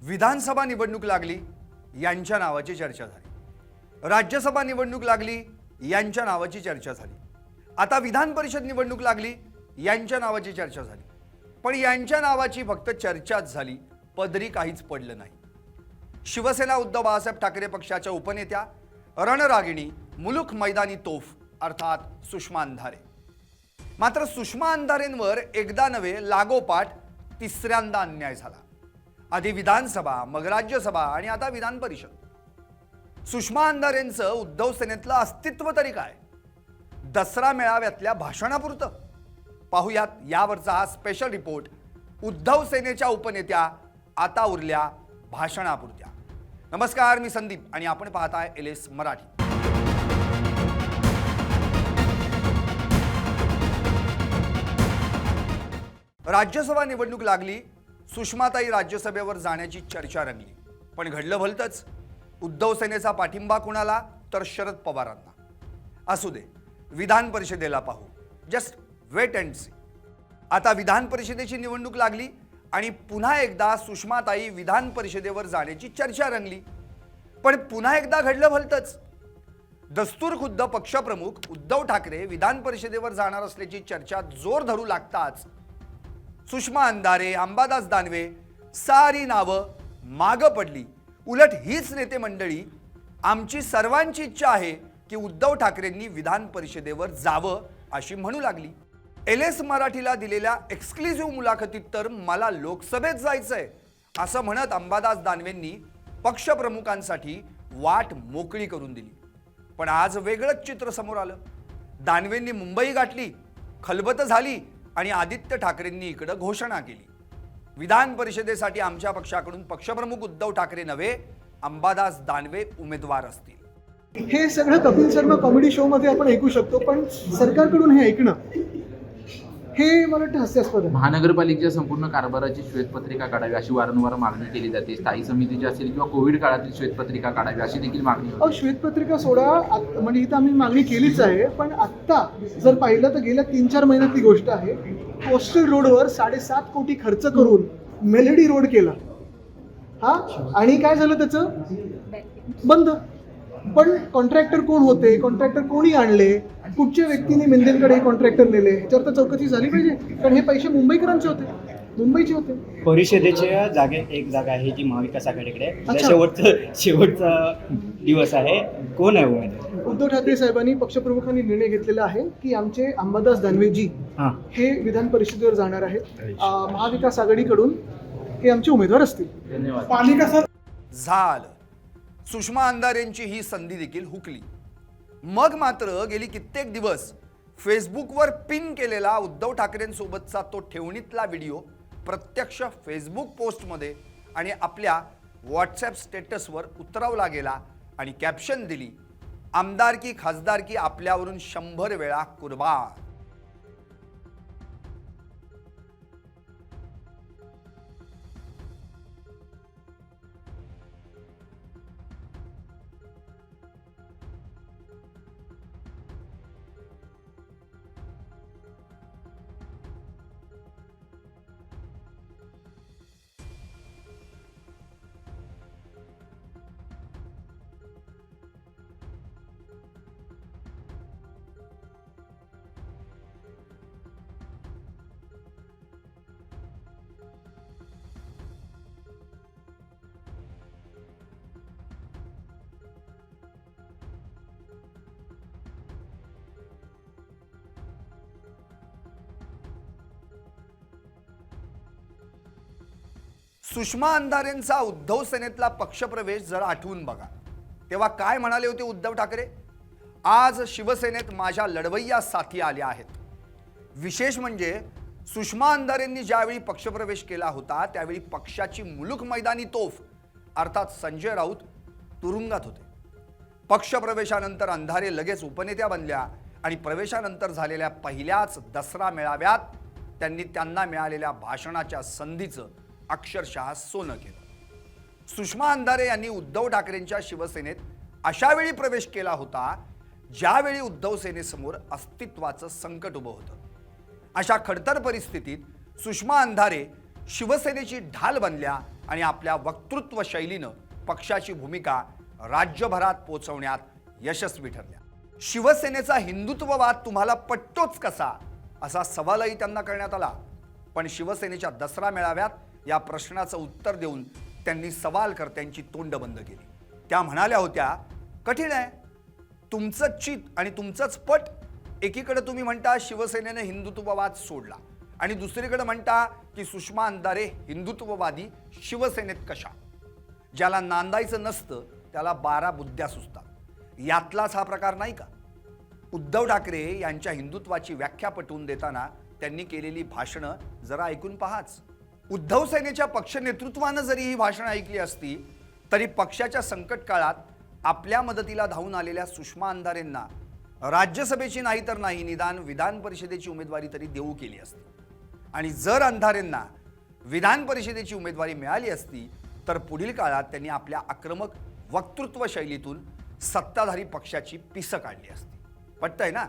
विधानसभा निवडणूक लागली यांच्या नावाची चर्चा झाली, राज्यसभा निवडणूक लागली यांच्या नावाची चर्चा झाली, आता विधान परिषद निवडणूक लागली यांच्या नावाची चर्चा झाली। पण यांच्या नावाची फक्त चर्चाच झाली, पदरी काहीच पडलं नाही। शिवसेना उद्धव बाळासाहेब ठाकरे पक्षाच्या उपनेत्या रणरागिणी मुलुख मैदानी तोफ अर्थात सुषमा अंधारे। मात्र सुषमा अंधारेंवर एकदा नव्हे लागोपाठ तिसऱ्यांदा अन्याय झाला। आधी विधानसभा, मग राज्यसभा आणि आता विधान परिषद। सुषमा अंधारेंचं उद्धव सेनेतलं अस्तित्व तरी काय? दसरा मेळाव्यातल्या भाषणापुरतं? पाहुयात यावरचा हा स्पेशल रिपोर्ट। उद्धव सेनेच्या उपनेत्या आता उरल्या भाषणापुरत्या। नमस्कार, मी संदीप आणि आपण पाहताय LS मराठी। राज्यसभा निवडणूक लागली, सुषमाताई राज्यसभेवर जाण्याची चर्चा रंगली। पण घडलं भलतंच, उद्धव सेनेचा पाठिंबा कुणाला? तर शरद पवारांना। असू दे, विधान परिषदेला पाहू, जस्ट वेट अँड सी। आता विधान परिषदेची निवडणूक लागली आणि पुन्हा एकदा सुषमाताई विधान परिषदेवर जाण्याची चर्चा रंगली। पण पुन्हा एकदा घडलं भलतंच, दस्तूर खुद्द पक्षप्रमुख उद्धव ठाकरे विधान परिषदेवर जाणार असल्याची चर्चा जोर धरू लागताच सुषमा अंधारे, अंबादास दानवे सारी नावं मागं पडली। उलट हीच नेते मंडळी आमची सर्वांची इच्छा आहे की उद्धव ठाकरेंनी विधान परिषदेवर जावं अशी म्हणू लागली। LS मराठीला दिलेल्या एक्सक्लुझिव्ह मुलाखतीत तर मला लोकसभेत जायचंय असं म्हणत अंबादास दानवेंनी पक्षप्रमुखांसाठी वाट मोकळी करून दिली। पण आज वेगळंच चित्र समोर आलं। दानवेंनी मुंबई गाठली, खलबत झाली आणि आदित्य ठाकरेंनी इकडे घोषणा केली, विधान परिषदेसाठी आमच्या पक्षाकडून पक्षप्रमुख उद्धव ठाकरे नव्हे, अंबादास दानवे उमेदवार असतील। हे सगळं कपिल शर्मा कॉमेडी शो मध्ये आपण ऐकू शकतो, पण सरकारकडून हे ऐकणं हे मला वाटतं हास्यास्पद आहे। महानगरपालिकेच्या संपूर्ण कारभाराची श्वेतपत्रिका काढावी अशी वारंवार मागणी केली जाते। स्थायी समितीची असेल किंवा कोविड काळातील श्वेतपत्रिका काढावी अशी देखील मागणी होती। श्वेतपत्रिका सोडा, म्हणजे इथं आम्ही मागणी केलीच आहे। पण आत्ता जर पाहिलं तर गेल्या 3-4 महिन्यातली गोष्ट आहे, कोस्टल रोडवर 7.5 कोटी खर्च करून मेलेडी रोड केला आणि काय झालं, त्याचं बंद। पण कॉन्ट्रॅक्टर कोण होते, कॉन्ट्रॅक्टर कोणी आणले, कुठच्या व्यक्तीने मिंदेंकडे हे कॉन्ट्रॅक्टर नेले, ह्याच्यावर तर चौकशी झाली पाहिजे। कारण हे पैसे मुंबईकरांचे होते, मुंबईचे होते। परिषदेच्या एक जागा आहे जी महाविकास आघाडीकडे, शेवटचा दिवस आहे, कोण आहे उमेदवार? उद्धव ठाकरे साहेबांनी, पक्षप्रमुखांनी निर्णय घेतलेला आहे की आमचे अंबादास दानवेजी हे विधान परिषदेवर जाणार आहेत। महाविकास आघाडीकडून हे आमचे उमेदवार असतील। धन्यवाद। झालं, सुषमा अंधारेंची ही संधी देखील हुकली। मग मात्र गेली कित्येक दिवस फेसबुकवर पिन केलेला उद्धव ठाकरेंसोबतचा तो ठेवणीतला व्हिडिओ प्रत्यक्ष फेसबुक पोस्टमध्ये आणि आपल्या व्हॉट्सॲप स्टेटसवर उतरवला गेला आणि कॅप्शन दिली, आमदारकी खासदारकी आपल्यावरून 100 वेळा कुर्बान। सुषमा अंधारेंचा उद्धव सेनेतला पक्षप्रवेश जरा आठवून बघा। तेव्हा काय म्हणाले होते उद्धव ठाकरे? आज शिवसेनेत माझ्या लढवय्या साथी आल्या आहेत। विशेष म्हणजे सुषमा अंधारेंनी ज्यावेळी पक्षप्रवेश केला होता त्यावेळी पक्षाची मुलुख मैदानी तोफ अर्थात संजय राऊत तुरुंगात होते। पक्षप्रवेशानंतर अंधारे लगेच उपनेत्या बनल्या आणि प्रवेशानंतर झालेल्या पहिल्याच दसरा मेळाव्यात त्यांनी त्यांना मिळालेल्या भाषणाच्या संधीचं अक्षरशः सोनं केलं। सुषमा अंधारे यांनी उद्धव ठाकरेंच्या शिवसेनेत अशा वेळी प्रवेश केला होता ज्यावेळी उद्धव सेनेसमोर अस्तित्वाचं संकट उभं होतं। अशा खडतर परिस्थितीत सुषमा अंधारे शिवसेनेची ढाल बनल्या आणि आपल्या वक्तृत्व शैलीनं पक्षाची भूमिका राज्यभरात पोहोचवण्यात यशस्वी ठरल्या. शिवसेनेचा हिंदुत्ववाद तुम्हाला पटतोच कसा असा सवालही त्यांना करण्यात आला. पण शिवसेनेच्या दसरा मेळाव्यात या प्रश्नाचं उत्तर देऊन त्यांनी सवालकर्त्यांची तोंड बंद केली. त्या म्हणाल्या होत्या, कठीण आहे, तुमचं चित आणि तुमचंच पट. एकीकडे तुम्ही म्हणता शिवसेनेने हिंदुत्ववाद सोडला आणि दुसरीकडे म्हणता की सुषमा अंधारे हिंदुत्ववादी शिवसेनेत कशा. ज्याला नांदायचं नसतं त्याला 12 बुद्ध्या सुचतात. यातलाच हा प्रकार नाही का? उद्धव ठाकरे यांच्या हिंदुत्वाची व्याख्या पटवून देताना त्यांनी केलेली भाषणं जरा ऐकून पहाच. उद्धव सेनेच्या पक्ष नेतृत्वानं जरी ही भाषणं ऐकली असती तरी पक्षाच्या संकट काळात आपल्या मदतीला धावून आलेल्या सुषमा अंधारेंना राज्यसभेची नाही तर नाही, निदान विधान परिषदेची उमेदवारी तरी देऊ केली असती. आणि जर अंधारेंना विधान परिषदेची उमेदवारी मिळाली असती तर पुढील काळात त्यांनी आपल्या आक्रमक वक्तृत्व शैलीतून सत्ताधारी पक्षाची पिसं काढली असती. पटतंय ना?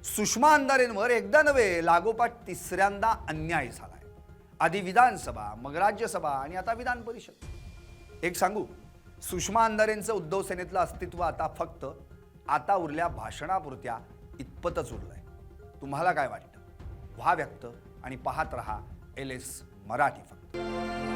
सुषमा अंधारेंवर एकदा नव्हे, लागोपाठ तिसऱ्यांदा अन्याय झालाय. आधी विधानसभा, मग राज्यसभा आणि आता विधान परिषद. एक सांगू, सुषमा अंधारेंचं उद्धव सेनेतलं अस्तित्व आता फक्त आता उरल्या भाषणापुरत्या इतपतच उरलंय. तुम्हाला काय वाटतं? व्हा व्यक्त आणि पाहत रहा LS मराठी फक्त.